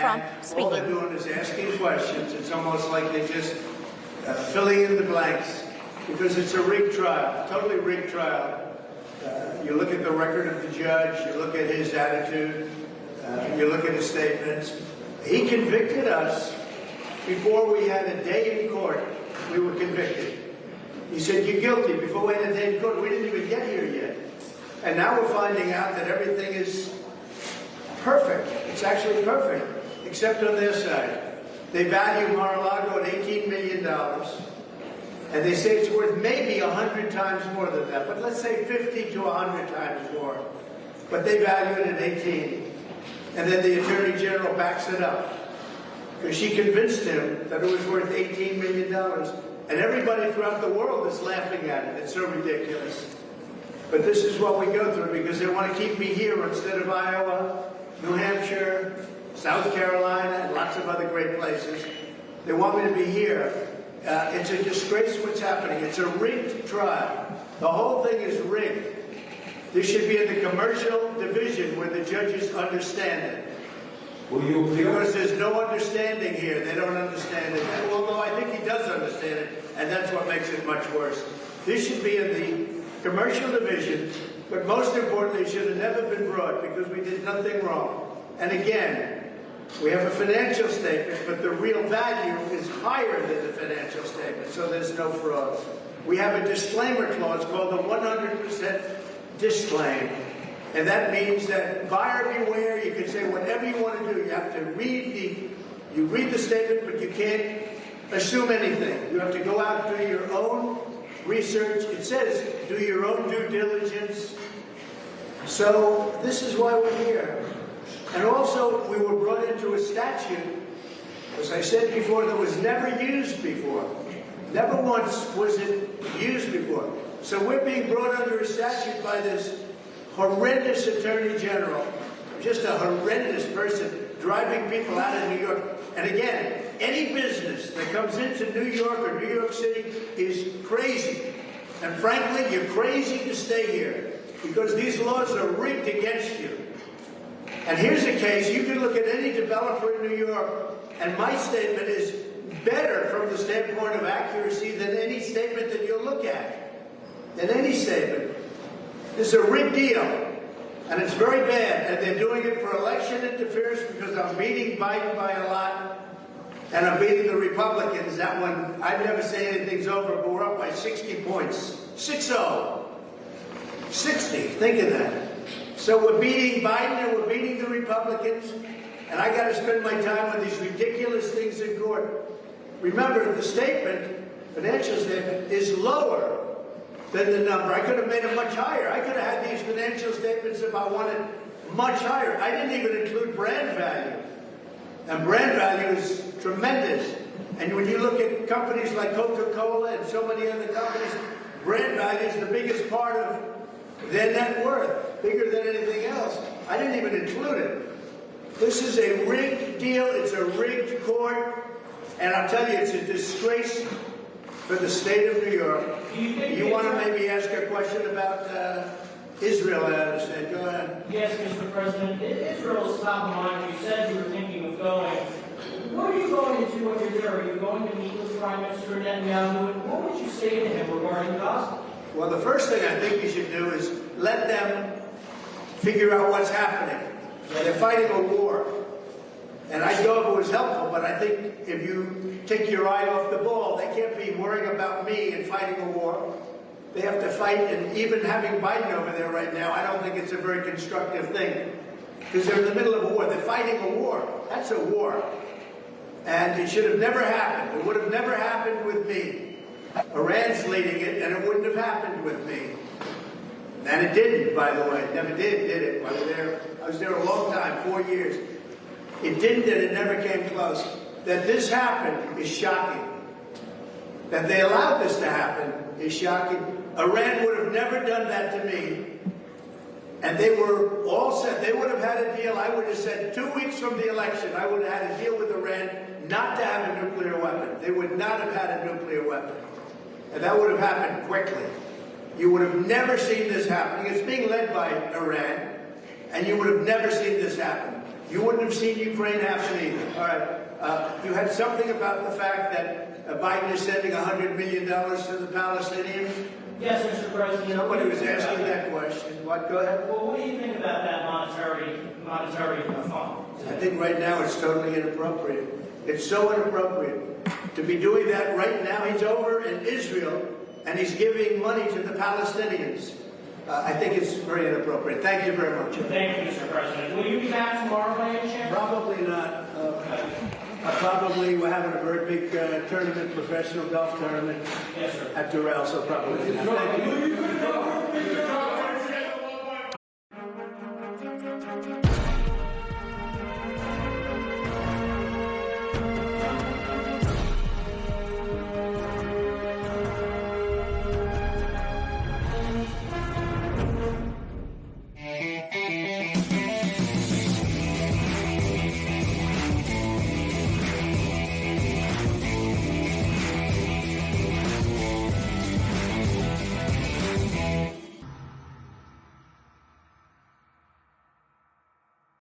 Trump speaking. All they're doing is asking questions. It's almost like they're just filling in the blanks because it's a rigged trial, totally rigged trial. You look at the record of the judge, you look at his attitude, you look at his statements. He convicted us before we had a day in court. We were convicted. He said, "You're guilty." Before we had a day in court, we didn't even get here yet. And now we're finding out that everything is perfect. It's actually perfect, except on their side. They value Mar-a-Lago at $18 million. And they say it's worth maybe 100 times more than that. But let's say 50 to 100 times more. But they value it at 18. And then the Attorney General backs it up. Because she convinced him that it was worth $18 million. And everybody throughout the world is laughing at it. It's so ridiculous. But this is what we go through because they want to keep me here instead of Iowa, New Hampshire, South Carolina, and lots of other great places. They want me to be here. It's a disgrace what's happening. It's a rigged trial. The whole thing is rigged. This should be in the commercial division where the judges understand it. Because there's no understanding here. They don't understand it. Although I think he does understand it, and that's what makes it much worse. This should be in the commercial division, but most importantly, it should have never been brought because we did nothing wrong. And again, we have a financial statement, but the real value is higher than the financial statement, so there's no fraud. We have a disclaimer clause called the 100% disclaim, and that means that buyer beware. You can say whatever you want to do. You have to read the statement, but you can't assume anything. You have to go out and do your own research. It says do your own due diligence. So this is why we're here. And also, we were brought into a statute, as I said before, that was never used before. Never once was it used before. So we're being brought under a statute by this horrendous Attorney General, just a horrendous person, driving people out of New York. And again, any business that comes into New York or New York City is crazy. And frankly, you're crazy to stay here because these laws are rigged against you. And here's a case, you can look at any developer in New York, and my statement is better from the standpoint of accuracy than any statement that you'll look at. Than any statement. This is a rigged deal, and it's very bad, and they're doing it for election interference because I'm beating Biden by a lot, and I'm beating the Republicans. That one, I'd never say anything's over, but we're up by 60 points. 6-0. 60, think of that. So we're beating Biden and we're beating the Republicans, and I got to spend my time with these ridiculous things in court. Remember, the statement, financial statement, is lower than the number. I could have made it much higher. I could have had these financial statements if I wanted much higher. I didn't even include brand value. And brand value is tremendous. And when you look at companies like Coca-Cola and so many other companies, brand value is the biggest part of their net worth, bigger than anything else. I didn't even include it. This is a rigged deal. It's a rigged court. And I'll tell you, it's a disgrace for the state of New York. You want to maybe ask a question about Israel, I understand. Go ahead. Yes, Mr. President. Israel is top of mind. You said you were thinking of going. What are you going to do when you're there? Are you going to meet with Prime Minister Netanyahu? And what would you say to him regarding Gaza? Well, the first thing I think you should do is let them figure out what's happening. They're fighting a war. And I know if it was helpful, but I think if you take your eye off the ball, they can't be worrying about me and fighting a war. They have to fight, and even having Biden over there right now, I don't think it's a very constructive thing. Because they're in the middle of a war. They're fighting a war. That's a war. And it should have never happened. It would have never happened with me. Iran's leading it, and it wouldn't have happened with me. And it didn't, by the way. It never did it? I was there a long time, 4 years. It didn't, and it never came close. That this happened is shocking. That they allowed this to happen is shocking. Iran would have never done that to me. And they were all set. They would have had a deal. I would have said 2 weeks from the election, I would have had a deal with Iran not to have a nuclear weapon. They would not have had a nuclear weapon. And that would have happened quickly. You would have never seen this happening. It's being led by Iran, and you would have never seen this happen. You wouldn't have seen Ukraine happen either. All right. You had something about the fact that Biden is sending $100 million to the Palestinians? Yes, Mr. President. Nobody was asking that question. What? Go ahead. Well, what do you think about that monetary fund? I think right now it's totally inappropriate. It's so inappropriate to be doing that right now. He's over in Israel and he's giving money to the Palestinians. I think it's very inappropriate. Thank you very much. Thank you, Mr. President. Will you be back tomorrow by any chance? Probably not. Probably we're having a very big tournament, professional golf tournament Yes, sir. at Doral, so probably not. Thank you.